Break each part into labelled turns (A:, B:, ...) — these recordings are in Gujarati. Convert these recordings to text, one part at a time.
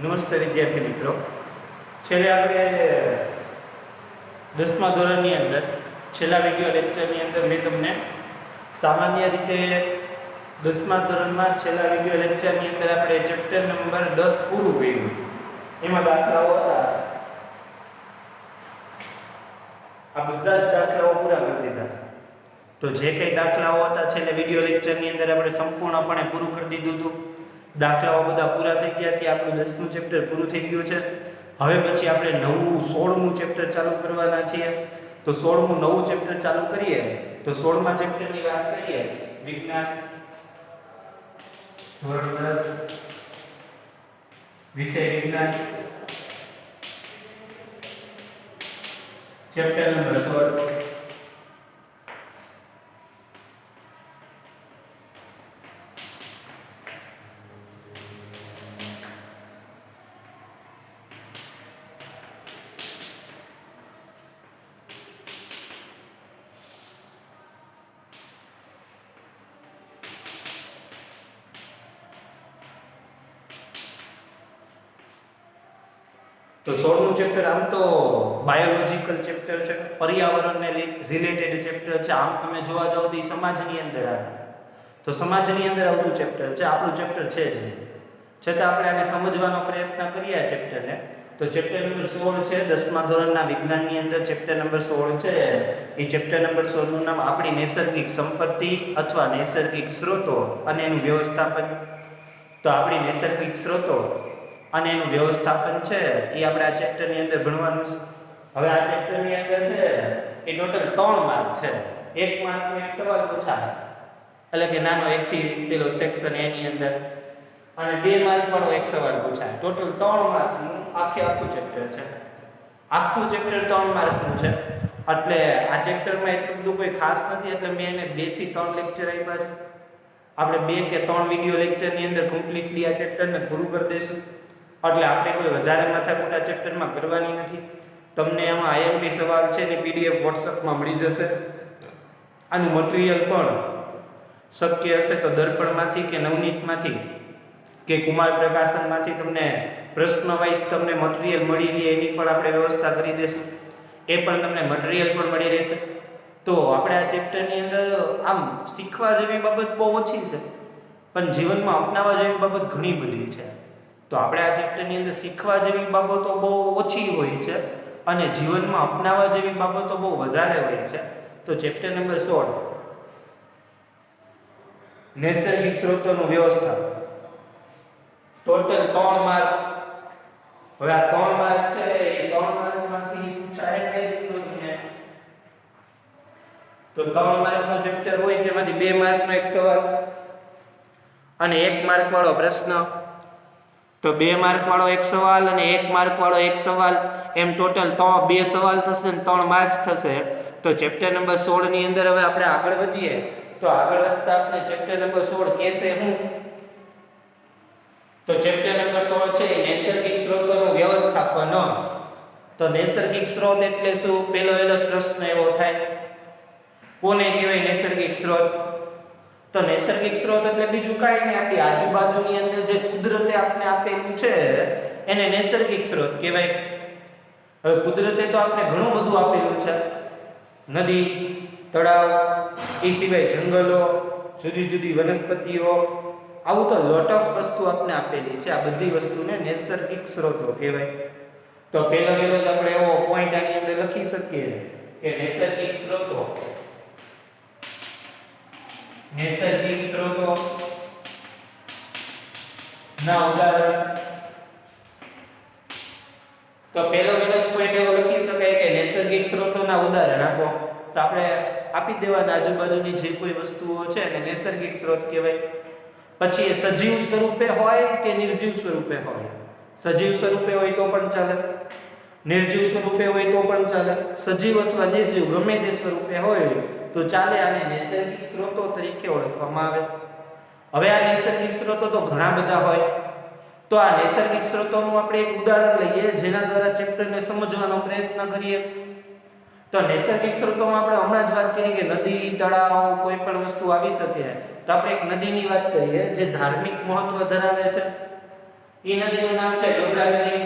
A: નમસ્તે વિદ્યાર્થી મિત્રો, છેલ્લે આપણે 10મા ધોરણની અંદર છેલ્લા વિડિયો લેક્ચરની અંદર મેં તમને સામાન્ય રીતે 10મા ધોરણમાં છેલ્લા વિડિયો લેક્ચરની અંદર આપણે ચેપ્ટર નંબર 10 પૂરું કર્યું. એમાં દાખલાઓ હતા, આ બધા જ દાખલાઓ પૂરા કરી દીધા. તો જે કંઈ દાખલાઓ હતા છેલ્લે વિડિયો લેક્ચરની અંદર આપણે સંપૂર્ણપણે પૂરું કરી દીધું હતું. દાખલાઓ બધા પૂરા થઈ ગયા, ત્યાં આપણું 10મું ચેપ્ટર પૂરું થઈ ગયું છે. હવે પછી આપણે નવું 16મું ચેપ્ટર ચાલુ કરવાના છીએ. તો 16મું નવું ચેપ્ટર ચાલુ કરીએ તો 16મા ચેપ્ટરની વાત કરીએ, વિજ્ઞાન ધોરણ 10 વિષય વિજ્ઞાન, ચેપ્ટર નંબર 16. તો 16મું ચેપ્ટર આમ તો બાયોલોજિકલ ચેપ્ટર છે, પર્યાવરણને રિલેટેડ ચેપ્ટર છે. આમ તમે જોવા જાઓ તો એ સમાજની અંદર આવે, તો સમાજની અંદર આવતું ચેપ્ટર છે. આપણું ચેપ્ટર છે જ નહીં, છતાં આપણે આને સમજવાનો પ્રયત્ન કરીએ આ ચેપ્ટરને. તો ચેપ્ટર નંબર 16 છે 10મા ધોરણના વિજ્ઞાનની અંદર ચેપ્ટર નંબર 16 છે. એ ચેપ્ટર નંબર 16નું નામ આપણી નૈસર્ગિક સંપત્તિ અથવા નૈસર્ગિક સ્ત્રોતો અને એનું વ્યવસ્થાપન. તો આપણી નૈસર્ગિક સ્ત્રોતો અને એનું વ્યવસ્થાપન છે એ આપણે આ ચેપ્ટરની અંદર ભણવાનું છે. હવે આ ચેપ્ટરની અંદર છે એ ટોટલ 3 માર્ક છે. 1 માર્કનો એક સવાલ પૂછાય, એટલે કે નાનો 1 થી પેલો સેક્શન એની અંદર, અને 2 માર્કનો એક સવાલ પૂછાય. ટોટલ 3 માર્કનું આખું ચેપ્ટર છે. આખું ચેપ્ટર 3 માર્કનું છે. એટલે આ ચેપ્ટરમાં એટલું બધું કોઈ ખાસ નથી, એટલે મેં એને 2 થી 3 લેક્ચર આપ્યા છે. આપણે 2 કે 3 વિડિયો લેક્ચરની અંદર કમ્પ્લીટલી આ ચેપ્ટરને પૂરું કરી દઈશું. એટલે આપણે કોઈ વધારે માથાકૂટ આ ચેપ્ટરમાં કરવાની નથી. તમને આમાં આઈએમપી સવાલ છે ને પીડીએફ વોટ્સઅપમાં મળી જશે. આનું મટીરિયલ પણ શક્ય હશે તો દર્પણમાંથી કે નવનીતમાંથી કે કુમાર પ્રકાશનમાંથી તમને પ્રશ્ન વાઇઝ તમને મટીરિયલ મળી રહે એની પણ આપણે વ્યવસ્થા કરી દઈશું. એ પણ તમને મટીરિયલ પણ મળી રહેશે. તો આપણે આ ચેપ્ટરની અંદર આમ શીખવા જેવી બાબત બહુ ઓછી છે, પણ જીવનમાં અપનાવવા જેવી બાબત ઘણી બધી છે. તો આપણે આ ચેપ્ટરની અંદર શીખવા જેવી બાબતો બહુ ઓછી હોય છે અને જીવનમાં અપનાવવા જેવી બાબતો બહુ વધારે હોય છે. તો ચેપ્ટર નંબર 16 નૈસર્ગિક સ્ત્રોતોનું વ્યવસ્થાપન, ટોટલ 3 માર્ક. હવે આ 3 માર્ક છે એ 3 માર્કમાંથી પૂછાય કઈ રીતનું, તો 3 માર્કનો ચેપ્ટર હોય તેમાંથી 2 માર્કનો એક સવાલ અને 1 માર્ક વાળો પ્રશ્ન. તો 2 માર્ક વાળો એક સવાલ અને 1 માર્ક વાળો એક સવાલ, એમ ટોટલ 2 સવાલ થશે અને 3 માર્ક્સ થશે. તો ચેપ્ટર નંબર 16 ની અંદર હવે આપણે આગળ વધીએ. તો આગળ વધતા આપણે ચેપ્ટર નંબર 16 કહેશે હું, તો ચેપ્ટર નંબર 16 છે નૈસર્ગિક સ્ત્રોતોનું વ્યવસ્થાપન. તો નૈસર્ગિક સ્ત્રોત એટલે શું? પહેલો પ્રશ્ન એવો થાય, કોને કહેવાય નૈસર્ગિક સ્ત્રોત? તો નૈસર્ગિક સ્ત્રોત એટલે બીજું કાંઈ નહીં, આપણી આજુબાજુની અંદર જે કુદરતે આપણે આપેલું છે એને નૈસર્ગિક સ્ત્રોત કહેવાય. હવે કુદરતે તો આપણે ઘણું બધું આપેલું છે, નદી, તળાવ, એ સિવાય જંગલો, જુદી જુદી વનસ્પતિઓ, આવું તો લોટ ઓફ વસ્તુ આપણે આપેલી છે. આ બધી વસ્તુને નૈસર્ગિક સ્ત્રોતો કહેવાય. તો પહેલો જ આપણે એવો પોઈન્ટ આની અંદર લખી શકીએ કે નૈસર્ગિક સ્ત્રોતો, નૈસર્ગિક સ્ત્રોતો ના ઉદાહરણ. તો પહેલો જ પોઈન્ટ એવો લખી શકાય કે નૈસર્ગિક સ્ત્રોતોના ઉદાહરણ આપો. તો આપણે આપી દેવાના આજુબાજુની જે કોઈ વસ્તુઓ છે એને નૈસર્ગિક સ્ત્રોત કહેવાય. પછી એ સજીવ સ્વરૂપે હોય કે નિર્જીવ સ્વરૂપે હોય. સજીવ સ્વરૂપે હોય તો પણ ચાલે, નિર્જીવ સ્વરૂપે હોય તો પણ ચાલે. સજીવ અથવા નિર્જીવ ગમે તે સ્વરૂપે હોય તો ચાલે. આને નૈસર્ગિક સ્ત્રોતો તરીકે ઓળખવામાં આવે. હવે આ નૈસર્ગિક સ્ત્રોતો તો ઘણા બધા હોય. તો આ નૈસર્ગિક સ્ત્રોતોનું આપણે એક ઉદાહરણ લઈએ જેના દ્વારા ચેપ્ટરને સમજવાનો પ્રયત્ન કરીએ. તો નૈસર્ગિક સ્ત્રોતોમાં આપણે હમણાં જ વાત કરી કે નદી, તળાવ, કોઈ પણ વસ્તુ આવી શકે. તો આપણે એક નદીની વાત કરીએ જે ધાર્મિક મહત્વ ધરાવે છે. એ નદીનું નામ છે ગંગા નદી.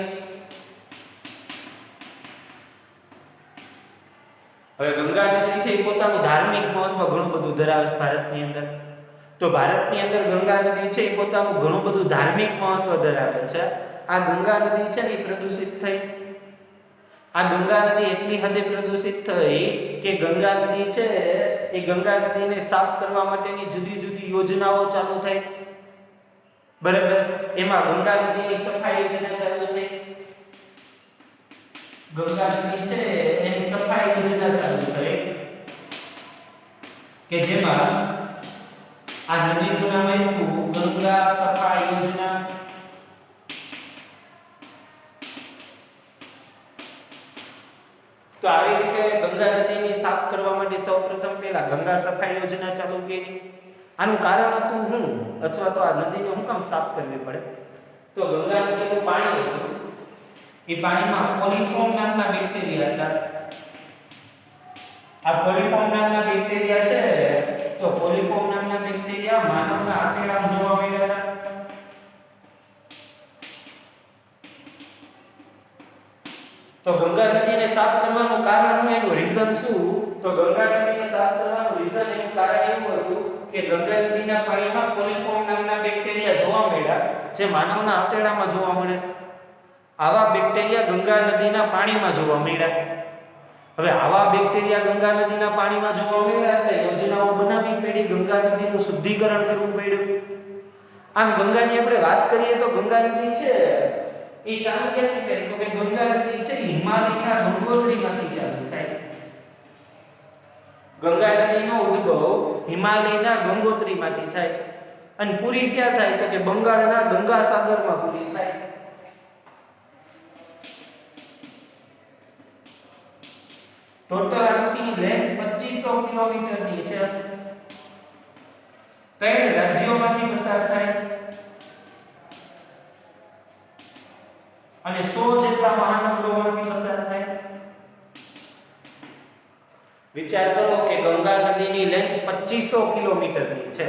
A: હવે ગંગા નદી છે એ પોતાનું ધાર્મિક મહત્વ ઘણું બધું ધરાવે છે ભારતની અંદર. તો ભારતની અંદર ગંગા નદી છે એ પોતાનું ઘણું બધું ધાર્મિક મહત્વ ધરાવે છે. આ ગંગા નદી છે ને એ પ્રદૂષિત થઈ. આ ગંગા નદી એટલી હદે પ્રદૂષિત થઈ કે ગંગા નદી છે એ ગંગા નદીને સાફ કરવા માટેની જુદી જુદી યોજનાઓ ચાલુ થઈ. બરાબર, એમાં ગંગા નદીની સફાઈ યોજના ચાલુ થઈ. ગંગા નદી છે એની સફાઈ યોજના ચાલુ થઈ કે જેમાં આ નદીનું નામ આપ્યું ગંગા સફાઈ યોજના. તો આવી રીતે ગંગા નદીને સાફ કરવા માટે સૌપ્રથમ પહેલા ગંગા સફાઈ યોજના ચાલુ કરી. આનું કારણ હતું શું, અથવા તો આ નદીને શું કામ સાફ કરવી પડે? તો ગંગા નદીનું પાણી હતું એ પાણીમાં કોલિફોર્મ નામના બેક્ટેરિયા હતા. આ કોલિફોર્મ નામના બેક્ટેરિયા છે તો કોલિફોર્મ નામના બેક્ટેરિયા માનવના આંતરડામાં જોવા મળ્યા હતા. તો ગંગા નદીને સાફ કરવાનું કારણ એનું રીઝન શું? તો ગંગા નદીને સાફ કરવાનું રીઝન એનું કારણ એવું હતું કે ગંગા નદીના પાણીમાં કોલિફોર્મ નામના બેક્ટેરિયા જોવા મળ્યા જે માનવના આંતરડામાં જોવા મળે છે. આવા બેક્ટેરિયા ગંગા નદીના પાણીમાં જોવા મળ્યા. હવે આવા બેક્ટેરિયા ગંગા નદીના પાણીમાં જોવા મળ્યા એટલે યોજનાઓ બનાવવી પડી, ગંગા નદીનું શુદ્ધિકરણ કરવું પડ્યું. આમ ગંગાની આપણે વાત કરીએ તો ગંગા નદી છે એ ચાલુ ક્યાંથી થાય? તો કે ગંગા નદી છે હિમાલયના ગંગોત્રીમાંથી ચાલુ થાય. ગંગા નદીનો ઉદ્ભવ હિમાલયના ગંગોત્રીમાંથી થાય અને પૂરી ક્યાં થાય? તો કે બંગાળના ગંગા સાગરમાં પૂરી થાય. ટોટલ આની લેન્થ 2500 કિલોમીટરની છે. કઈ રાજ્યોમાંથી પસાર થાય? અને 100 જેટલા મહાનગરોમાંથી પસાર થાય. વિચાર કરો કે ગંગા નદીની લેન્થ 2500 કિલોમીટરની છે.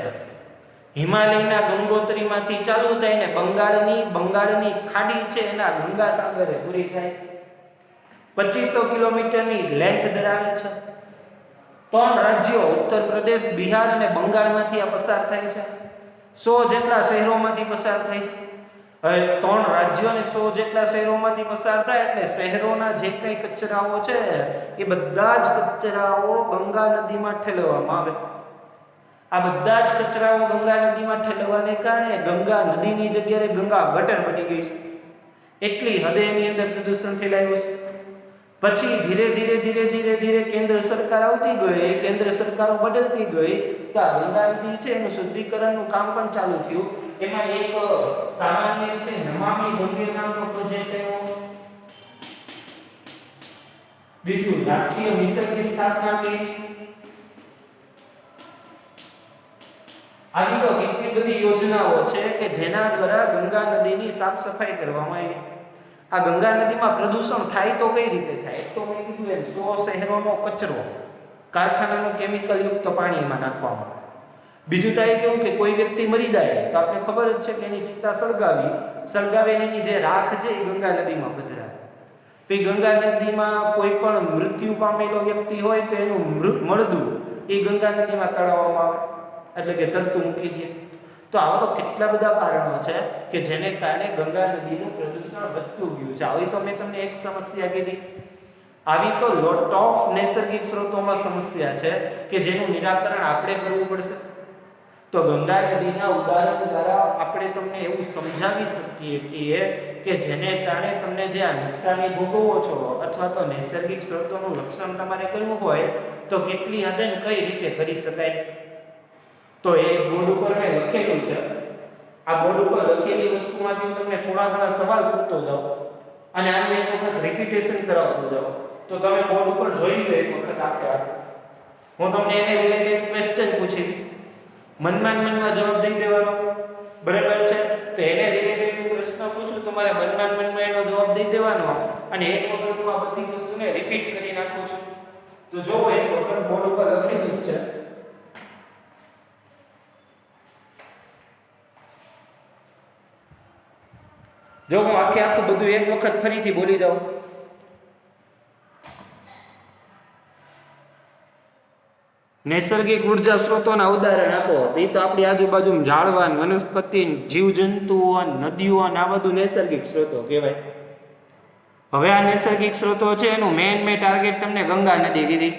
A: હિમાલયના ગંગોત્રીમાંથી ચાલુ થાય ને બંગાળની ખાડી છે એના ગંગા સાગરે પૂરી થાય. 2500 કિલોમીટરની લેન્થ ધરાવે છે. 3 રાજ્યો ઉત્તર પ્રદેશ, બિહાર અને બંગાળમાંથી આ પસાર થાય છે. 100 જેટલા શહેરોમાંથી પસાર થાય છે. હવે 3 રાજ્યો અને 100 જેટલા શહેરોમાંથી પસાર થાય એટલે શહેરોના જે કંઈ કચરાઓ છે એ બધા જ કચરાઓ ગંગા નદીમાં ઠેલવવામાં આવે. આ બધા જ કચરાઓ ગંગા નદીમાં ઠેલવવાને કારણે ગંગા નદીની જગ્યાએ ગંગા ગટર બની ગઈ છે. એટલી હદે એની અંદર પ્રદૂષણ ફેલાયું છે. પછી ધીરે ધીરે કેન્દ્ર સરકાર આવતી ગઈ, કેન્દ્ર સરકારો બદલતી ગઈ તો આ ગંગા નદી છે એનું શુદ્ધિકરણનું કામ પણ ચાલુ થયું. એમાં એક સામાન્ય રીતે નમામિ ગંગે નામનો પ્રોજેક્ટ આવ્યો. બીજું રાષ્ટ્રીય મિશનની સ્થાપના કરી. આવી તો કેટલી બધી યોજનાઓ છે કે જેના દ્વારા ગંગા નદીની સાફ સફાઈ કરવામાં આવી. આ ગંગા નદીમાં પ્રદૂષણ થાય તો કઈ રીતે થાય? એક તો મેં કીધું એમ 100 શહેરોનો કચરો કારખાનાનું કેમિકલ યુક્ત પાણીમાં નાખવામાં આવે. બીજું થાય કેવું કે કોઈ વ્યક્તિ મરી જાય તો આપણે ખબર જ છે કે એની ચિતા સળગાવીને એની જે રાખ છે એ ગંગા નદીમાં પધરાવે. તો એ ગંગા નદીમાં કોઈ પણ મૃત્યુ પામેલો વ્યક્તિ હોય તો એનું મળદું એ ગંગા નદીમાં તળાવવામાં આવે, એટલે કે તરતું મૂકી દે. તો આવા તો કેટલા બધા કારણો છે કે જેને કારણે ગંગા નદીનું પ્રદૂષણ વધતું ગયું છે. આવી તો મેં તમને એક સમસ્યા કીધી. આવી તો લોટ ઓફ નૈસર્ગિક સ્ત્રોતોમાં સમસ્યા છે કે જેનું નિરાકરણ આપણે કરવું પડશે. તો ગંગા નદીના ઉદાહરણ દ્વારા આપણે તમને એવું સમજાવી શકીએ છીએ કે જેને કારણે તમને જે આ નુકસાની ભોગવો છો અથવા તો નૈસર્ગિક સ્ત્રોતોનું રક્ષણ તમારે કરવું હોય તો કેટલી હદે કઈ રીતે કરી શકાય. તો એ બોર્ડ ઉપર મેં લખેલું છે. આ બોર્ડ ઉપર લખેલી વસ્તુમાંથી હું તમને થોડા ઘણા સવાલ પૂછતો જાઉં અને આનું એક વખત રિપીટેશન કરાવતો જાઉં તો તમે બોર્ડ ઉપર જોઈ લો એક વખત આખે. હું તમને એને રિલેટેડ ક્વેશ્ચન પૂછીશ, મનમાં જવાબ દઈ દેવાનો, બરાબર છે? તો એને રિલેટેડ પ્રશ્ન પૂછું, તમારે મનમાં એનો જવાબ દઈ દેવાનો અને એક વખત હું આ બધી વસ્તુને રિપીટ કરી નાખું છું. તો જો એક વખત બોર્ડ ઉપર લખેલું છે જો હું આખું બધું એક વખત ફરીથી બોલી દઉં. નૈસર્ગિક ઉર્જા સ્ત્રોતોના ઉદાહરણ આપો. એ તો આપણી આજુબાજુ ઝાડવા, વનસ્પતિ, જીવજંતુઓ, નદીઓ, આ બધું નૈસર્ગિક સ્ત્રોતો કહેવાય. હવે આ નૈસર્ગિક સ્ત્રોતો છે એનું મેં ટાર્ગેટ તમને ગંગા નદી કીધી.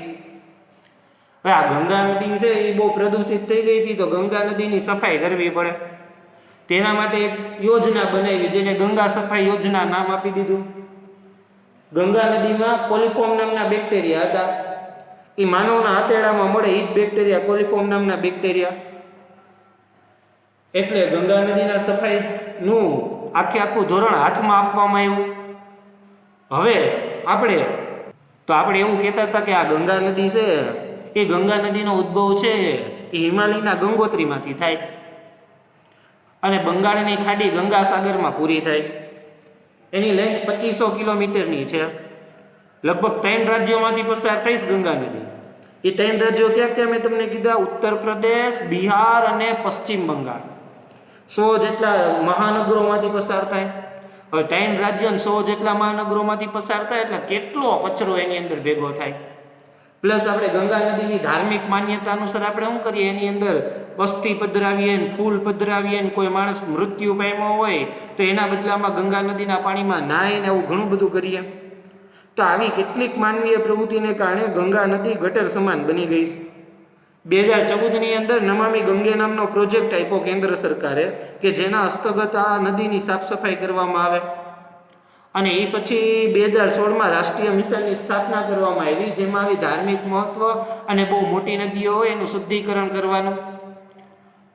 A: હવે આ ગંગા નદી છે એ બહુ પ્રદૂષિત થઈ ગઈ હતી, તો ગંગા નદીની સફાઈ કરવી પડે. તેના માટે એક યોજના બનાવી, જેને ગંગા સફાઈ યોજના નામ આપી દીધું. ગંગા નદીમાં કોલિફોર્મ નામના બેક્ટેરિયા હતા. એ માનવના આંતરડામાં મળે એ જ બેક્ટેરિયા, કોલિફોર્મ નામના બેક્ટેરિયા. એટલે ગંગા નદીના સફાઈનું આખું ધોરણ હાથમાં આપવામાં આવ્યું. હવે આપણે એવું કહેતા હતા કે આ ગંગા નદી છે એ ગંગા નદીનો ઉદ્ભવ છે એ હિમાલયના ગંગોત્રીમાંથી થાય અને બંગાળની ખાડી ગંગા સાગરમાં પૂરી થાય. એની લેન્થ 2500 કિલોમીટરની છે. લગભગ 3 રાજ્યોમાંથી પસાર થઈશ ગંગા નદી. એ 3 રાજ્યો ક્યાં મેં તમને કીધા? ઉત્તર પ્રદેશ, બિહાર અને પશ્ચિમ બંગાળ. 100 જેટલા મહાનગરોમાંથી પસાર થાય. હવે 3 રાજ્ય અને 100 જેટલા મહાનગરોમાંથી પસાર થાય એટલે કેટલો કચરો એની અંદર ભેગો થાય. પ્લસ આપણે ગંગા નદીની ધાર્મિક માન્યતા અનુસાર આપણે શું કરીએ, એની અંદર પસ્તી પધરાવીએ ને ફૂલ પધરાવીએ ને કોઈ માણસ મૃત્યુ પામ્યો હોય તો એના બદલામાં ગંગા નદીના પાણીમાં નાય ને એવું ઘણું બધું કરીએ. તો આવી કેટલીક માનવીય પ્રવૃત્તિને કારણે ગંગા નદી ગટર સમાન બની ગઈ છે. 2014ની અંદર નમામિ ગંગે નામનો પ્રોજેક્ટ આપ્યો કેન્દ્ર સરકારે કે જેના હસ્તગત આ નદીની સાફ સફાઈ કરવામાં આવે. અને એ પછી 2016માં રાષ્ટ્રીય મિશનની સ્થાપના કરવામાં આવી, જેમાં આવી ધાર્મિક મહત્વ અને બહુ મોટી નદીઓ હોય એનું શુદ્ધિકરણ કરવાનું.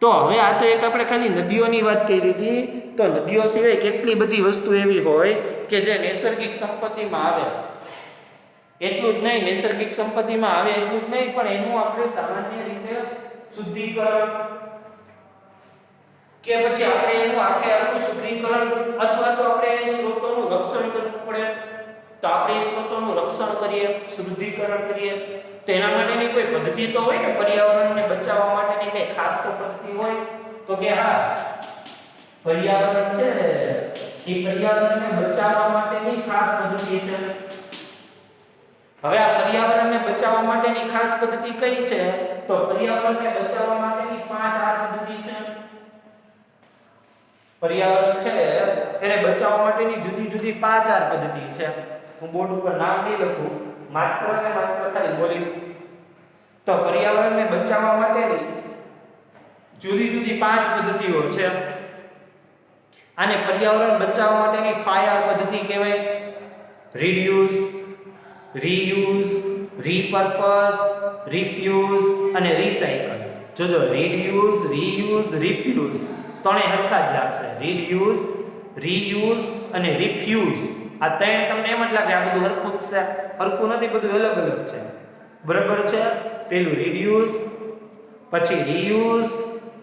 A: તો હવે આ તો એક આપણે ખાલી નદીઓની વાત કરી હતી. તો નદીઓ સિવાય કેટલી બધી વસ્તુ એવી હોય કે જે નૈસર્ગિક સંપત્તિમાં આવે. એટલું જ નહીં, નૈસર્ગિક સંપત્તિમાં આવે એટલું જ નહીં, પણ એનું આપણે સામાન્ય રીતે શુદ્ધિકરણ કે પછી આપણે એનું આખું શુદ્ધિકરણ અથવા તો આપણે સ્ત્રોતોનું રક્ષણ કરવું પડે. તો આપણે સ્ત્રોતોનું રક્ષણ કરીએ, શુદ્ધિકરણ કરીએ, તો એના માટેની કોઈ પદ્ધતિ તો હોય ને, પર્યાવરણને બચાવવા માટેની કઈ ખાસ તો પદ્ધતિ હોય. તો કે હા, પર્યાવરણ છે એ પર્યાવરણને બચાવવા માટેની ખાસ પદ્ધતિ છે. હવે આ પર્યાવરણને બચાવવા માટેની ખાસ પદ્ધતિ કઈ છે? તો પર્યાવરણને બચાવવા માટેની 5 આ પદ્ધતિ છે. પર્યાવરણ છે એને બચાવવા માટેની જુદી જુદી 5 આ પદ્ધતિ છે. હું બોર્ડ ઉપર નામ નહીં લખું, માત્ર ને માત્ર ખાલી બોલીશ. તો પર્યાવરણને બચાવવા માટેની જુદી જુદી 5 પદ્ધતિઓ છે. આને પર્યાવરણ બચાવવા માટેની 5R પદ્ધતિ કહેવાય. રિડ્યુસ, રીયુઝ, રીપર્પઝ, રિફ્યુઝ અને રીસાયકલ. જોજો, રિડ્યુસ, રીયુઝ, રિફ્યુઝ ત્રણેય હરખા જ લાગશે. રિડ્યુસ, રીયુઝ અને રિફ્યુઝ આ ત્રણ તમને એમ જ લાગે આ બધું હરખું જ છે. હરખું નથી, બધું અલગ અલગ છે. બરાબર છે? પેલું રિડ્યુસ, પછી રીયુઝ,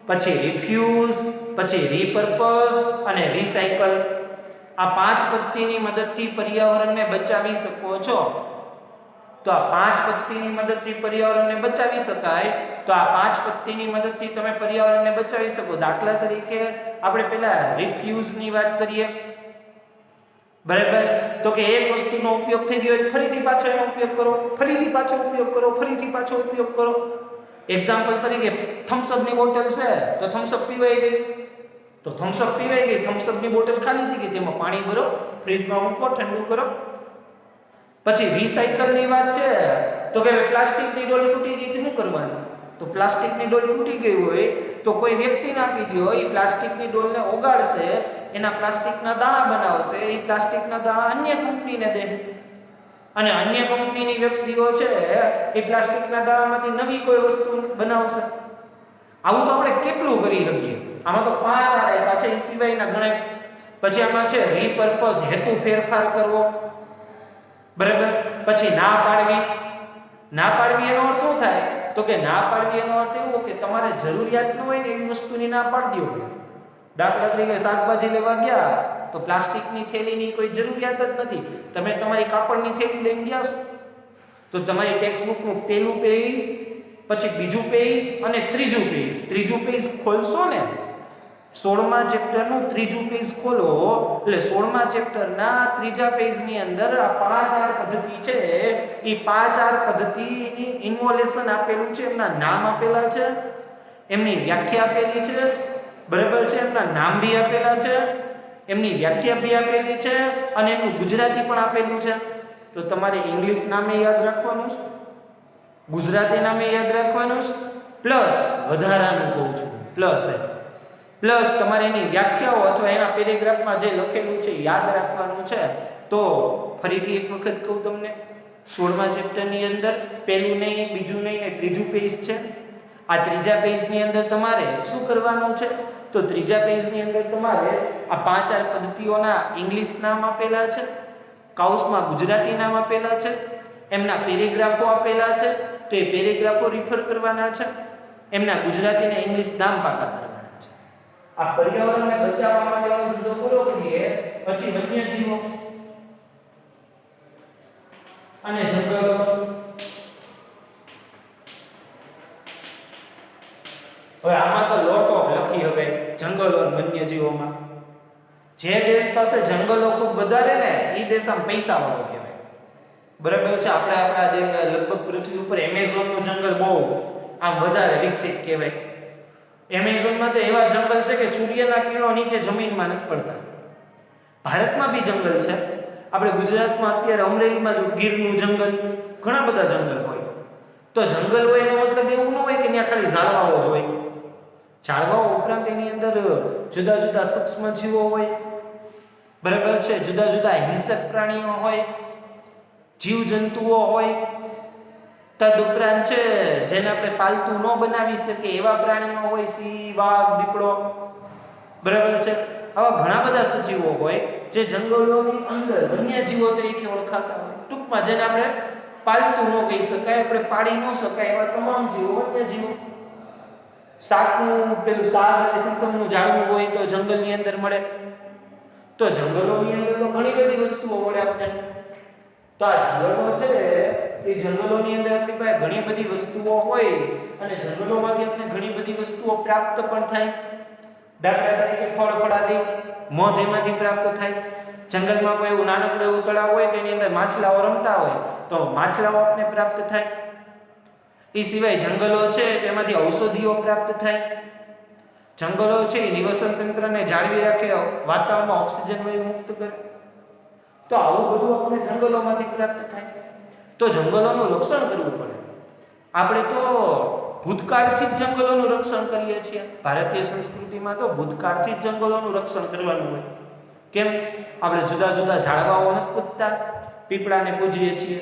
A: પછી રિફ્યુઝ, પછી રીપર્પઝ અને રીસાયકલ. આ 5 પદ્ધતિની મદદથી પર્યાવરણને બચાવી શકો છો. તો આ 5 પદ્ધતિની મદદથી પર્યાવરણને બચાવી શકાય. તો આ 5 પદ્ધતિની મદદથી તમે પર્યાવરણને બચાવી શકો. દાખલા તરીકે આપણે પહેલા રિફ્યુઝની વાત કરીએ. બરાબર? તો કે એક વસ્તુનો ઉપયોગ થઈ ગયો ફરીથી પાછો એનો ઉપયોગ કરો, ફરીથી પાછો ઉપયોગ કરો, ફરીથી પાછો ઉપયોગ કરો. એક્ઝામ્પલ તરીકે થમ્સઅપની બોટલ છે તો થમ્સઅપ પીવાઈ ગઈ, તો થમ્સઅપ પીવાઈ ગઈ, થમ્સઅપની બોટલ ખાલી થઈ ગઈ, તેમાં પાણી ભરો, ફ્રીજમાં મૂકો, ઠંડુ કરો. પછી રીસાયકલની વાત છે તો કે પ્લાસ્ટિકની ડોલ તૂટી ગઈ તો શું કરવાનું? તો પ્લાસ્ટિકની ડોલ તૂટી ગઈ હોય તો કોઈ વ્યક્તિને આપી દો, એ પ્લાસ્ટિકની ડોલને ઓગાળશે, એના પ્લાસ્ટિકના દાણા બનાવશે, એ પ્લાસ્ટિકના દાણા અન્ય કંપનીને દે અને અન્ય કંપનીની વ્યક્તિઓ છે એ પ્લાસ્ટિકના દાણામાંથી નવી કોઈ વસ્તુ બનાવશે. આવું તો આપણે કેટલું કરી શકીએ. આમાં તો 5 આપ્યા છે, એ સિવાયના ઘણા. પછી આમાં છે રીપર્પઝ, હેતુ ફેરફાર કરવો. બરાબર? પછી ના પાડવી. ના પાડવી એનો અર્થ શું થાય? તો કે ના પાડવી એનો અર્થ એવો કે તમારે જરૂરિયાત ન હોય ને એવી વસ્તુની ના પાડી દો. દાખલા તરીકે શાકભાજી લેવા ગયા તો પ્લાસ્ટિકની થેલીની કોઈ જરૂરિયાત જ નથી, તમે તમારી કાપડની થેલી લઈને ગયા છો તો તમારી ટેક્સ્ટ બુકનું પહેલું પેજ, પછી બીજું પેજ અને ત્રીજું પેજ ખોલશો ને 16મા ચેપ્ટરનું ત્રીજું પેજ ખોલો એટલે 16મા ચેપ્ટરના ત્રીજા પેજની અંદર આ 5 R પદ્ધતિ છે એ 5 R પદ્ધતિની ઇન્વોલ્યુશન આપેલું છે, એમના નામ આપેલા છે, એમની વ્યાખ્યા આપેલી છે, બરાબર છે, એમના નામ બી આપેલા છે, એમની વ્યાખ્યા બી આપેલી છે અને એમનું ગુજરાતી પણ આપેલું છે. તો તમારે ઇંગ્લિશ નામે યાદ રાખવાનું છે, ગુજરાતી નામે યાદ રાખવાનું છે, પ્લસ વધારાનું કહું છું પ્લસ તમારે એની વ્યાખ્યાઓ અથવા એના પેરેગ્રાફમાં જે લખેલું છે યાદ રાખવાનું છે. તો ફરીથી એક વખત કહું તમને, 16મા ચેપ્ટરની અંદર પહેલું નહીં, બીજું નહીં ને ત્રીજું પેજ છે. આ ત્રીજા પેજની અંદર તમારે શું કરવાનું છે? તો ત્રીજા પેજની અંદર તમારે આ 5 R પદ્ધતિઓના ઇંગ્લિશ નામ આપેલા છે, કાઉસમાં ગુજરાતી નામ આપેલા છે, એમના પેરેગ્રાફો આપેલા છે, તો એ પેરેગ્રાફો રિફર કરવાના છે, એમના ગુજરાતી ને ઇંગ્લિશ નામ પાકા કરવાના છે. આ પર્યાવરણને બચાવવા માટેનો મુદ્દો પૂરો કરીએ પછી વન્યજીવો અને જંગલો. હવે આમાં તો લોટ ઓફ લખી, હવે જંગલો અને વન્યજીવોમાં જે દેશ પાસે જંગલો ખૂબ વધારે ને એ દેશ આમ પૈસા વાળો કહેવાય, બરાબર છે. આપણે આપણા જે લગભગ પૃથ્વી ઉપર એમેઝોનનું જંગલ બહુ આમ વધારે વિકસિત કહેવાય. એમેઝોનમાં તો એવા જંગલ છે કે સૂર્યના કિરણો નીચે જમીનમાં નથી પડતા. ભારતમાં બી જંગલ છે. આપણે ગુજરાતમાં અત્યારે અમરેલીમાં જો ગીરનું જંગલ, ઘણા બધા જંગલ હોય. તો જંગલ હોય એનો મતલબ એવું ન હોય કે ત્યાં ખાલી ઝાડવાઓ જ હોય. ઝાડવાઓ ઉપરાંત એની અંદર જુદા જુદા સૂક્ષ્મ જીવો હોય, બરાબર છે, જુદા જુદા હિંસક પ્રાણીઓ હોય, જીવજંતુઓ હોય, તદુપરાંત છે જેને આપણે પાલતુ ન બનાવી શકીએ એવા પ્રાણીઓ હોય, સિંહ, વાઘ, દીપડો, બરાબર છે. આવા ઘણા બધા સજીવો હોય જે જંગલોની અંદર વન્યજીવો તરીકે ઓળખાતા હોય. ટૂંકમાં જેને આપણે પાલતુ ન કહી શકાય, આપણે પાડી ન શકાય એવા તમામ જીવો વન્યજીવો. શાકનું પેલું શાક અને સીસમનું ઝાડવું હોય તો જંગલની અંદર મળે. તો જંગલોની અંદર તો ઘણી બધી વસ્તુઓ મળે આપણને. તો આ જંગલો છે એ જંગલોની અંદર આપણી પાસે ઘણી બધી વસ્તુઓ હોય અને જંગલોમાંથી આપણે ઘણી બધી વસ્તુઓ પ્રાપ્ત પણ થાય. દાખલા તરીકે ફળ ફળાદી મધ એમાંથી પ્રાપ્ત થાય. જંગલમાં કોઈ એવું નાનકડું એવું તળાવ હોય તેની અંદર માછલાઓ રમતા હોય તો માછલાઓ આપણે પ્રાપ્ત થાય. એ સિવાય જંગલો છે તેમાંથી ઔષધિઓ પ્રાપ્ત થાય. જંગલો છે એ નિવસન તંત્રને જાળવી રાખે, વાતાવરણમાં ઓક્સિજન વાયુ મુક્ત કરે. તો આવું બધું આપણે જંગલોમાંથી પ્રાપ્ત થાય. તો જંગલોનું રક્ષણ કરવું પડે. આપણે તો ભૂતકાળથી જ જંગલોનું રક્ષણ કરીએ છીએ. ભારતીય સંસ્કૃતિમાં તો ભૂતકાળથી જ જંગલોનું રક્ષણ કરવાનું હોય. કેમ? આપણે જુદા જુદા ઝાડવાઓ નથી પૂજતા, પીપળાને પૂજીએ છીએ,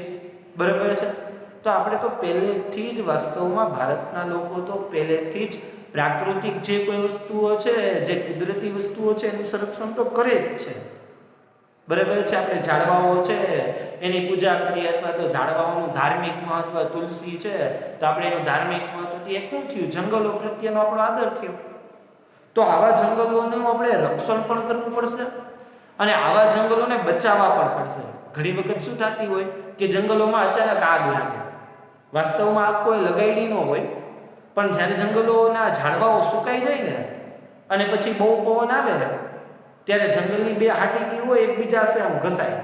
A: બરાબર છે. તો આપણે તો પહેલેથી જ વાસ્તવમાં ભારતના લોકો તો પહેલેથી જ પ્રાકૃતિક જે કોઈ વસ્તુઓ છે, જે કુદરતી વસ્તુઓ છે એનું સંરક્ષણ તો કરે જ છે, બરાબર છે. આપણે ઝાડવાઓ છે એની પૂજા કરીએ અથવા તો ઝાડવાઓનું ધાર્મિક મહત્વ, તુલસી છે તો આપણે એનું ધાર્મિક મહત્વથી એક શું થયું? જંગલો પ્રત્યેનો આપણો આદર થયો. તો આવા જંગલોનું આપણે રક્ષણ પણ કરવું પડશે અને આવા જંગલોને બચાવવા પણ પડશે. ઘણી વખત શું થતી હોય કે જંગલોમાં અચાનક આગ લાગે. વાસ્તવમાં આગ કોઈ લગાવેલી ન હોય, પણ જ્યારે જંગલોના ઝાડવાઓ સુકાઈ જાય ને અને પછી બહુ પવન આવે ત્યારે જંગલની બે હાટીકી હોય એકબીજા સાથે આમ ઘસાય.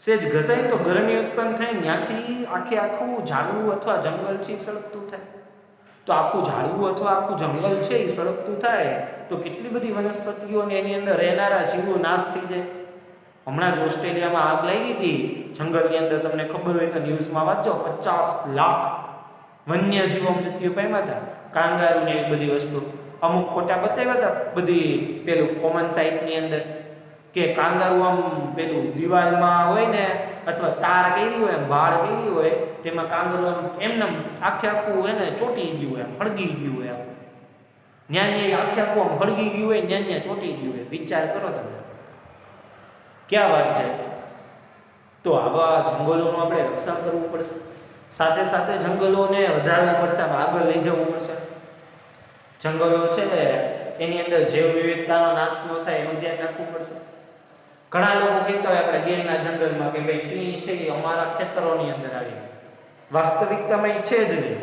A: સેજ ઘસાય તો ગરમી ઉત્પન્ન થાય, ત્યાંથી આખું ઝાડવું અથવા જંગલ છે એ સળગતું થાય. તો આખું ઝાડવું અથવા આખું જંગલ છે એ સળગતું થાય તો કેટલી બધી વનસ્પતિઓને એની અંદર રહેનારા જીવો નાશ થઈ જાય. હમણાં જ ઓસ્ટ્રેલિયામાં આગ લાગી હતી જંગલની અંદર, તમને ખબર હોય તો ન્યૂઝમાં વાંચો, 50 લાખ વન્યજીવો મૃત્યુ પામ્યા હતા. કાંગારૂ ને એવી બધી વસ્તુ અમુક ફોટા બતાવ્યા હતા બધી પેલું કોમન સાઇટની અંદર કે કાંગારૂ આમ પેલું દિવાલમાં હોય ને અથવા તાર કરી હોય, વાળ કરી હોય, તેમાં કાંગારૂ આમ એમને આખું હોય ને ચોટી ગયું હોય, હળગી ગયું હોય, ન્યા આખું આમ હળગી ગયું હોય, ન્યા ચોટી ગયું હોય. વિચાર કરો તમે, ક્યાં વાત છે. તો આવા જંગલોનું આપણે રક્ષણ કરવું પડશે, સાથે સાથે જંગલોને વધારવું પડશે, આગળ લઈ જવું પડશે. જંગલો છે એની અંદર જૈવ વિવિધતાનો નાશ ન થાય એનું ધ્યાન રાખવું પડશે. ઘણા લોકો કહેતા હોય આપણે ગીરના જંગલમાં કે ભાઈ સિંહ છે એ અમારા ખેતરોની અંદર આવી. વાસ્તવિકતામાં એ છે જ નહીં.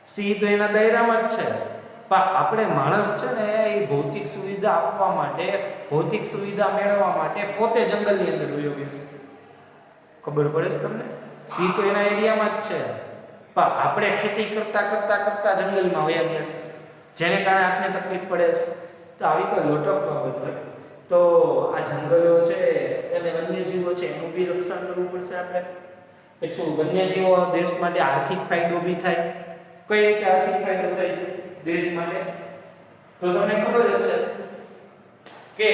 A: સિંહ તો એના દાયરામાં જ છે, પણ આપણે માણસ છે ને એ ભૌતિક સુવિધા આપવા માટે, ભૌતિક સુવિધા મેળવવા માટે પોતે જંગલની અંદર વયો ગયો છે. ખબર પડે છે તમને? સિંહ તો એના એરિયામાં જ છે, પણ આપણે ખેતી કરતા કરતા કરતા જંગલમાં વયા ગયા છે, જેને કારણે આપણે તકલીફ પડે છે. તો આવી તો લોટ ઓફ બાબત હોય. તો આ જંગલો છે અને વન્યજીવો છે એનું બી રક્ષણ કરવું પડશે આપણે. પછી વન્યજીવો દેશ માટે આર્થિક ફાયદો બી થાય. કઈ રીતે આર્થિક ફાયદો થાય છે દેશ માટે? તો તમને ખબર જ છે કે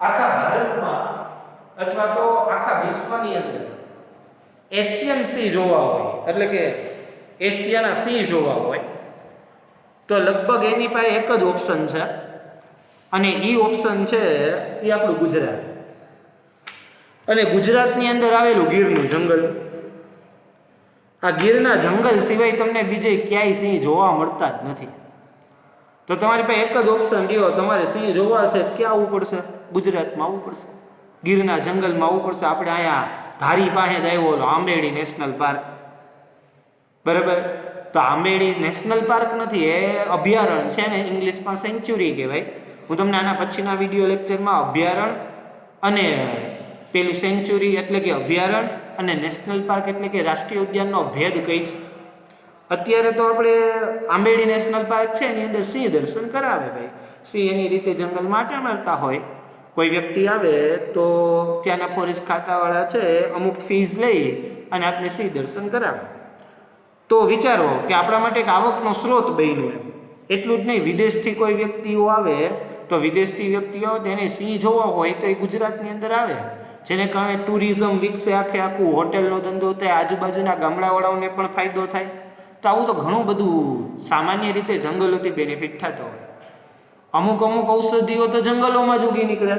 A: આખા ભારતમાં અથવા તો આખા વિશ્વની અંદર એશિયન સી જોવા હોય, એટલે કે એશિયાના સી જોવા હોય, તો લગભગ એની પાસે એક જ ઓપ્શન છે, અને એ ઓપ્શન છે એ આપણું ગુજરાત. અને ગુજરાતની અંદર આવેલું ગીરનું જંગલ. આ ગીરના જંગલ સિવાય તમને બીજે ક્યાંય સિંહ જોવા મળતા જ નથી. તો તમારી પાસે એક જ ઓપ્શન રહ્યો, તમારે સિંહ જોવા છે ક્યાં આવવું પડશે? ગુજરાતમાં આવવું પડશે, ગીરના જંગલમાં આવવું પડશે. આપણે અહીંયા ધારી પાસે જ આવ્યો આંબેડી નેશનલ પાર્ક, બરાબર? તો આંબેડી નેશનલ પાર્ક નથી, એ અભયારણ્ય છે ને, ઇંગ્લિશમાં સેન્ચ્યુરી કહેવાય. હું તમને આના પછીના વિડીયો લેક્ચરમાં અભયારણ્ય અને પેલું સેન્ચ્યુરી એટલે કે અભયારણ્ય અને નેશનલ પાર્ક એટલે કે રાષ્ટ્રીય ઉદ્યાનનો ભેદ કહીશ. અત્યારે તો આપણે આંબેડી નેશનલ પાર્ક છે એની અંદર સિંહ દર્શન કરાવે ભાઈ. સિંહ એની રીતે જંગલમાં આટા મારતા હોય. કોઈ વ્યક્તિ આવે તો ત્યાંના ફોરેસ્ટ ખાતાવાળા છે અમુક ફીસ લઈ અને આપણે સિંહ દર્શન કરાવે. તો વિચારો કે આપણા માટે એક આવકનો સ્ત્રોત બન્યો એમ. એટલું જ નહીં, વિદેશથી કોઈ વ્યક્તિઓ આવે તો વિદેશથી વ્યક્તિઓ આવે તેને સિંહ જોવા હોય તો એ ગુજરાતની અંદર આવે, જેને કારણે ટુરિઝમ વિકસે, આખું હોટેલનો ધંધો થાય, આજુબાજુના ગામડાવાળાઓને પણ ફાયદો થાય. તો આવું તો ઘણું બધું સામાન્ય રીતે જંગલોથી બેનિફિટ થતો હોય. અમુક ઔષધિઓ તો જંગલોમાં જ ઉગી નીકળે.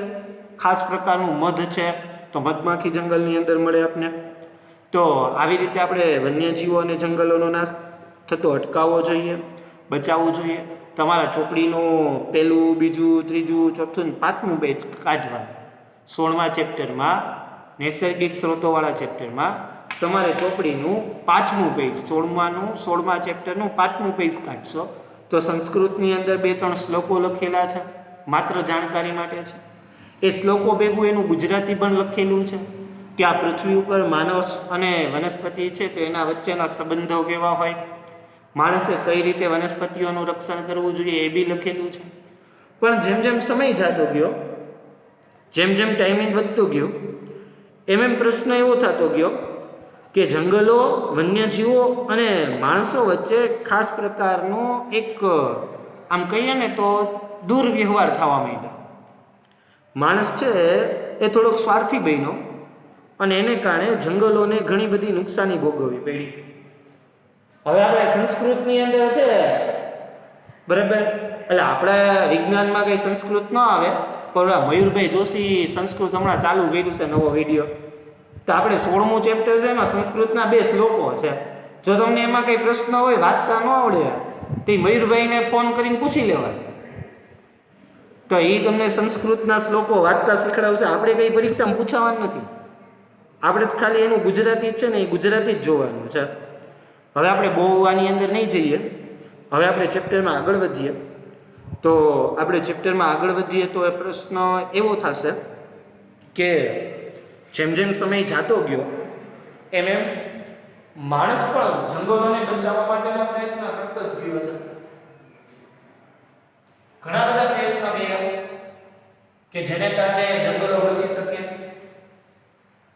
A: ખાસ પ્રકારનું મધ છે તો મધમાખી જંગલની અંદર મળે આપને. તો આવી રીતે આપણે વન્યજીવો અને જંગલોનો નાશ થતો અટકાવવો જોઈએ, બચાવવું જોઈએ. તમારા ચોપડીનું પહેલું, બીજું, ત્રીજું, ચોથું, પાંચમું પેજ કાઢવાનું. 16મા ચેપ્ટરમાં, નૈસર્ગિક સ્ત્રોતોવાળા ચેપ્ટરમાં તમારે ચોપડીનું 5મું પેજ, 16મા ચેપ્ટરનું 5મું પેજ કાઢશો તો સંસ્કૃતની અંદર 2-3 શ્લોકો લખેલા છે, માત્ર જાણકારી માટે છે. એ શ્લોકો ભેગું એનું ગુજરાતી પણ લખેલું છે કે આ પૃથ્વી ઉપર માનવ અને વનસ્પતિ છે તો એના વચ્ચેના સંબંધો કેવા હોય, માણસે કઈ રીતે વનસ્પતિઓનું રક્ષણ કરવું જોઈએ એ બી લખેલું છે. પણ જેમ જેમ સમય જતો ગયો, જેમ જેમ ટાઈમિંગ વધતું ગયું, એમ પ્રશ્ન એવો થતો ગયો કે જંગલો, વન્યજીવો અને માણસો વચ્ચે ખાસ પ્રકારનો એક આમ કહીએ ને તો દુર્વ્યવહાર થવા માંડ્યો. માણસ છે એ થોડોક સ્વાર્થી બન્યો અને એને કારણે જંગલોને ઘણી બધી નુકસાની ભોગવવી પડી. હવે આપણે સંસ્કૃતની અંદર છે, બરાબર, એટલે આપણે વિજ્ઞાનમાં કંઈ સંસ્કૃત ન આવે, પણ મયુરભાઈ જોશી સંસ્કૃત હમણાં ચાલુ કર્યું છે નવો વિડીયો, તો આપણે 16મું ચેપ્ટર છે એમાં સંસ્કૃતના 2 શ્લોકો છે. જો તમને એમાં કંઈ પ્રશ્ન હોય, વાંચતા ન આવડે, તો મયુરભાઈને ફોન કરીને પૂછી લેવાય, તો એ તમને સંસ્કૃતના શ્લોકો વાંચતા શીખડાવશે. આપણે કંઈ પરીક્ષામાં પૂછાવાનું નથી, આપણે ખાલી એનું ગુજરાતી છે ને એ ગુજરાતી જ જોવાનું છે. હવે આપણે બહુ આની અંદર નહીં જઈએ, હવે આપણે ચેપ્ટરમાં આગળ વધીએ. તો આપણે ચેપ્ટરમાં આગળ વધીએ તો એ પ્રશ્ન એવો થશે કે જેમ જેમ સમય જતો ગયો એમ માણસ પણ જંગલોને બચાવવા માટેના પ્રયત્ન કરતો જ ગયો છે. ઘણા બધા પ્રયત્નો કર્યા કે જેને કારણે જંગલો બચી શકે.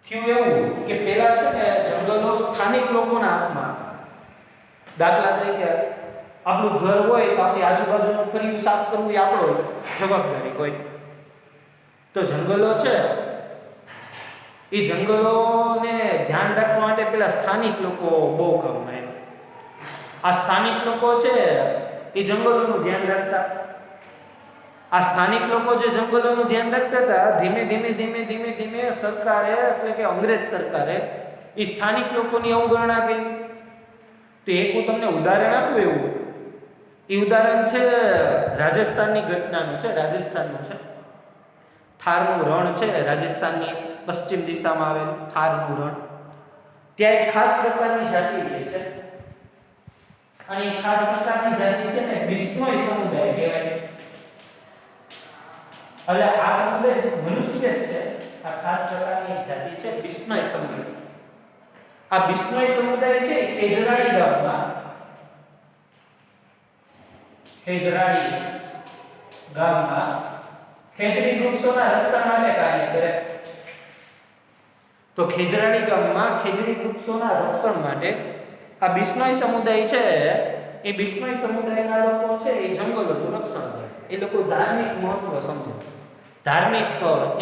A: થયું એવું કે પહેલા છે ને જંગલો સ્થાનિક લોકોના હાથમાં. દાખલા તરીકે આપણું ઘર હોય તો આપણી આજુબાજુનું ફળિયું સાફ કરવું એ આપણો જવાબદારી હોય. તો જંગલો છે એ જંગલોને ધ્યાન રાખવા માટે પેલા સ્થાનિક લોકો બહુ કામમાં આવ્યા. આ સ્થાનિક લોકો છે એ જંગલોનું ધ્યાન રાખતા. આ સ્થાનિક લોકો જે જંગલોનું ધ્યાન રાખતા હતા, ધીમે ધીમે સરકારે, એટલે કે અંગ્રેજ સરકારે એ સ્થાનિક લોકોની અવગણના કરી. તો એક હું તમને ઉદાહરણ આપું એવું, એ ઉદાહરણ છે રાજસ્થાનની ઘટનાનું છે. રાજસ્થાનનું છે, થારનું રણ છે, રાજસ્થાનની પશ્ચિમ દિશામાં આવેલું થારનું રણ. ત્યાં એક ખાસ પ્રકારની જાતિ રહે છે, અને ખાસ પ્રકારની જાતિ છે ને બિશ્નોઈ સમુદાય કહેવાય. એટલે આ સમુદાય મનુષ્ય જ છે. આ ખાસ પ્રકારની જાતિ છે બિશ્નોઈ સમુદાય. આ બિશ્નોઈ સમુદાય છે ખેજરાડી ગામમાં ખેજરી વૃક્ષોના રક્ષણ માટે કાર્ય કરે. તો ખેજરાડી ગામમાં ખેજરી વૃક્ષોના રક્ષણ માટે આ બિશ્નોઈ સમુદાય છે. એ બિશ્નોઈ સમુદાયના લોકો છે એ જંગલોનું રક્ષણ કરે. એ લોકો ધાર્મિક મહત્વ સમજે. ધાર્મિક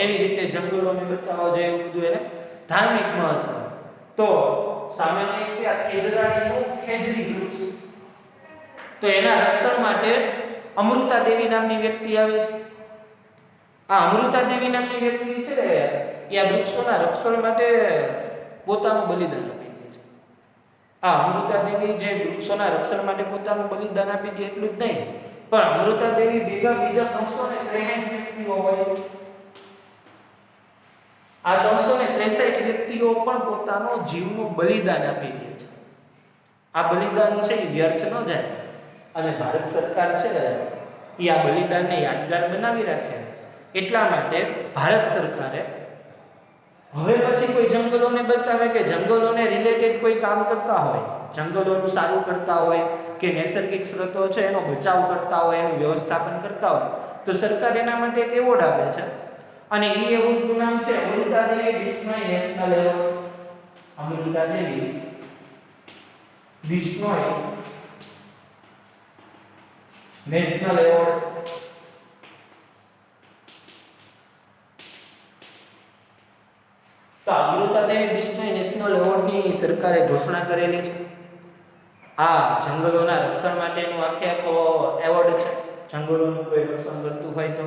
A: એવી રીતે જંગલોને બચાવવા જોઈએ એવું બધું એને ધાર્મિક મહત્વ. તો સામાન્ય રીતે આ ખેજરાડીનું ખેજરી વૃક્ષ, તો એના રક્ષણ માટે અમૃતા દેવી નામની વ્યક્તિ આવે છે. આ અમૃતા દેવી નામની વ્યક્તિ છે એ આ વૃક્ષોના રક્ષણ માટે પોતાનું બલિદાન આપી દે છે. આ અમૃતા દેવી જે વૃક્ષોના રક્ષણ માટે પોતાનું બલિદાન આપી દે એટલું જ નહીં, પણ અમૃતા દેવી ભેગા બીજા 363 વ્યક્તિઓ હોય. આ 363 વ્યક્તિઓ પણ પોતાનો જીવનું બલિદાન આપી દે છે. આ બલિદાન છે એ વ્યર્થ ન જાય અને ભારત સરકાર છે એ આ બલિદાનને યાદગાર બનાવી રાખે. એટલા માટે ભારત સરકારે હવે પછી કોઈ જંગલોને બચાવે કે જંગલોને રિલેટેડ કોઈ કામ કરતા હોય, જંગલોનું સારું કરતા હોય કે નૈસર્ગિક સ્ત્રોતો છે એનો બચાવ કરતા હોય, એનું વ્યવસ્થાપન કરતા હોય, તો સરકાર એના માટે એક એવોર્ડ આપે છે. અને એ એવોર્ડનું નામ છે અમૃતા દેવી બિશ્નોઈ નેશનલ એવોર્ડ. અમૃતા દેવી બિશ્નોઈ નેશનલ એવોર્ડ. તો અમૃતા દેવી બિશ્નોઈ નેશનલ એવોર્ડની સરકારે ઘોષણા કરેલી છે. આ જંગલોના રક્ષણ માટેનું આખો એવોર્ડ છે. જંગલોનું કોઈ રક્ષણ કરતું હોય તો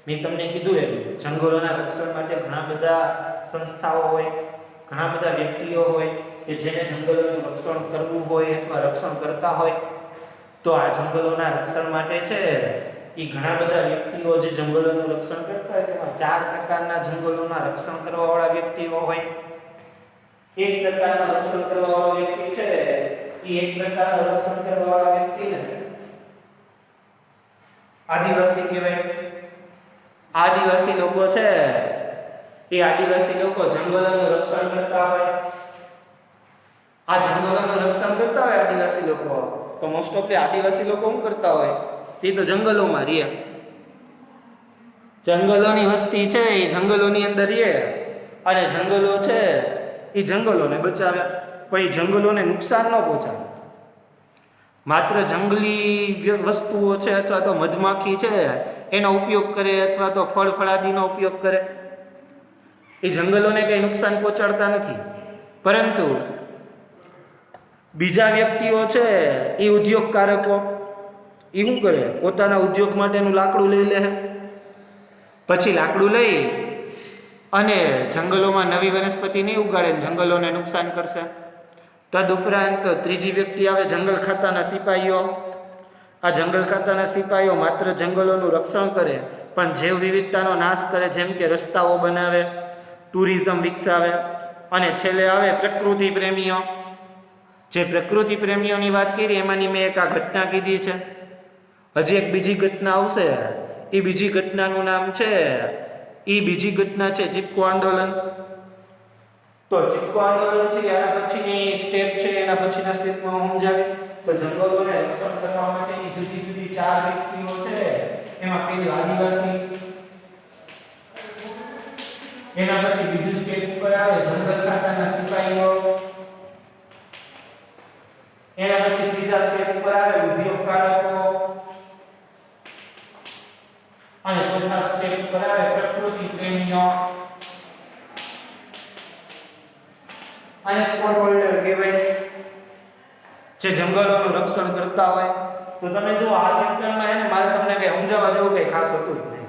A: મેં તમને કીધું એમ જંગલોના રક્ષણ માટે ઘણા બધા સંસ્થાઓ હોય, ઘણા બધા વ્યક્તિઓ હોય કે જેને જંગલોનું રક્ષણ કરવું હોય અથવા રક્ષણ કરતા હોય. તો આ જંગલોના રક્ષણ માટે છે એ ઘણા બધા વ્યક્તિઓ જે જંગલોનું રક્ષણ કરતા હોય તેમાં 4 પ્રકારના જંગલોના રક્ષણ કરવાવાળા વ્યક્તિઓ હોય. એક પ્રકારનો રક્ષણ કરવાવાળો વ્યક્તિ છે એ એક પ્રકારનો રક્ષણ કરવાવાળા વ્યક્તિને આદિવાસી કહેવાય. આદિવાસી લોકો છે એ આદિવાસી લોકો જંગલોનું રક્ષણ કરતા હોય. આ જંગલોનું રક્ષણ કરતા હોય આદિવાસી લોકો, તો મોસ્ટ ઓફ આદિવાસી લોકો શું કરતા હોય તે તો જંગલોમાં રહે. જંગલોની વસ્તી છે એ જંગલોની અંદર રહે અને જંગલો છે એ જંગલોને બચાવે, પણ એ જંગલોને નુકસાન ન પહોંચાડે. માત્ર જંગલી વસ્તુઓ છે અથવા તો મધમાખી છે એનો ઉપયોગ કરે અથવા તો ફળ ફળાદીનો ઉપયોગ કરે. એ જંગલોને કંઈ નુકસાન પહોંચાડતા નથી. પરંતુ બીજા વ્યક્તિઓ છે એ ઉદ્યોગકારકો એ શું કરે, પોતાના ઉદ્યોગ માટેનું લાકડું લઈ લે. પછી લાકડું લઈ અને જંગલોમાં નવી વનસ્પતિ નહીં ઉગાડે, જંગલોને નુકસાન કરશે. તદુપરાંત ત્રીજી વ્યક્તિ આવે જંગલ ખાતાના સિપાહીઓ. આ જંગલ ખાતાના સિપાહીઓ માત્ર જંગલોનું રક્ષણ કરે પણ જૈવ વિવિધતાનો નાશ કરે, જેમ કે રસ્તાઓ બનાવે, ટુરિઝમ વિકસાવે. અને છેલ્લે આવે પ્રકૃતિ પ્રેમીઓ. જે પ્રકૃતિ પ્રેમીઓની વાત કરી એમાંની મેં એક આ ઘટના કીધી છે. હજી એક બીજી ઘટના આવશે. એ બીજી ઘટનાનું નામ છે ચિપકો આંદોલન. તો ચિપકો આંદોલન છે એના પછીની સ્ટેપ છે, એના પછીના સ્ટેપમાં હું સમજાવીશ. તો જંગલોને રક્ષણ કરવા માટેની જુદી જુદી 4 વ્યક્તિઓ છે. એમાં પેલી આદિવાસી, એના પછી બીજું સ્ટેપ ઉપર આવે જંગલ ખાતાના સિપાહીઓ, એના પછી ત્રીજા સ્ટેપ ઉપર આવે ઉદ્યોગકારકો, અને ચોથા સ્ટેપ ઉપર આવે પ્રકૃતિ પ્રેમીઓ અને સ્પોટ હોલ્ડર કહેવાય, જે જંગલોનું રક્ષણ કરતા હોય. તો તમે જો આ ચેપ્ટરમાં એને મારે તમને કઈ સમજાવવા જેવું કઈ ખાસ હતું જ નહીં.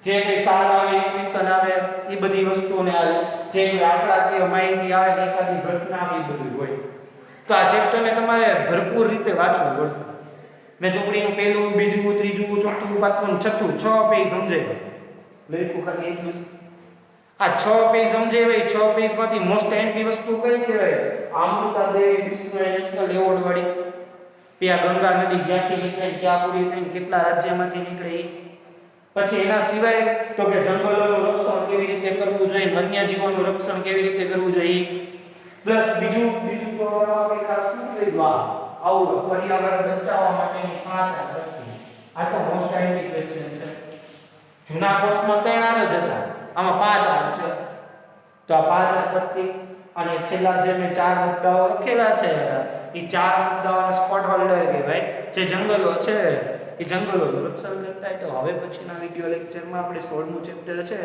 A: જે કઈ સાલ આવે, ઈસવીસન આવે, એ બધી વસ્તુઓને જે આંકડાકીય માહિતી આવે, એકાદી ઘટના આવે, એ બધું હોય. તો આ ચેપ્ટરને તમારે ભરપૂર રીતે વાંચવું પડશે. મેં ચોપડીનું પહેલું, બીજું, ત્રીજું, ચોથું, પાંચમું, છઠ્ઠું 6 પેજ સમજાવ્યું. લખ્યું ખાલી એટલું જ. આ 6 પેજ સમજાવ્યા. 6 પેજમાંથી મોસ્ટ એમપી વસ્તુ કઈ કહેવાય? અમૃતા દેવી બિશ્નોઈ નેશનલ એવોર્ડ વાળી. કે આ ગંગા નદી ક્યાંથી નીકળે ને ક્યાં પૂરી થઈને કેટલા રાજ્યમાંથી નીકળે ઈ. પછી એના સિવાય તો કે જંગલોનું રક્ષણ કેવી રીતે કરવું જોઈએ, વન્યજીવોનું રક્ષણ કેવી રીતે કરવું જોઈએ, પ્લસ બીજું તો આપણે ખાસ નથી લીધું આવું પર્યાવરણ બચાવવા માટેની 5 પદ્ધતિ. આ તો મોસ્ટ આઈએમપી ક્વેશ્ચન છે. જૂના કોર્સમાં 3 આર જ હતા, આમાં 5 આર છે. તો આ 5 આર પદ્ધતિ અને છેલ્લા જે મેં 4 મુદ્દાઓ લખેલા છે એ 4 મુદ્દાઓના સ્પોટ હોલ્ડર કહેવાય. જે જંગલો છે એ જંગલોનું રક્ષણ કરતા હોય. તો હવે પછીના વિડિયો લેક્ચરમાં આપણે 16મું ચેપ્ટર છે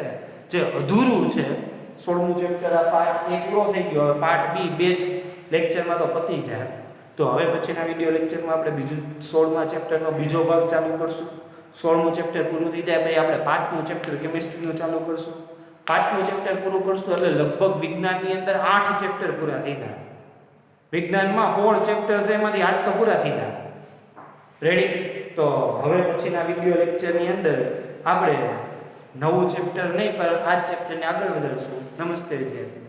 A: જે અધૂરું છે, 16મું ચેપ્ટર આ પાર્ટ 1 પૂરો થઈ ગયો, હવે પાર્ટ બી 2 લેક્ચરમાં તો પતી જાય. તો હવે પછીના વિડિયો લેક્ચરમાં આપણે બીજું 16મા ચેપ્ટરનો બીજો ભાગ ચાલુ કરશું. 16મું ચેપ્ટર પૂરું થઈ જાય પછી આપણે 5મું ચેપ્ટર કેમિસ્ટ્રીનું ચાલુ કરશું. 5મું ચેપ્ટર પૂરું કરશું એટલે લગભગ વિજ્ઞાનની અંદર 8 ચેપ્ટર પૂરા થઈ જાય. વિજ્ઞાનમાં 16 ચેપ્ટર છે, એમાંથી 8 તો પૂરા થઈ જાય. રેડી? તો હવે પછીના વિડિયો લેક્ચરની અંદર આપણે નવું ચેપ્ટર નહીં પણ આ ચેપ્ટરને આગળ વધારશું. નમસ્તે વિદ્યાર્થી.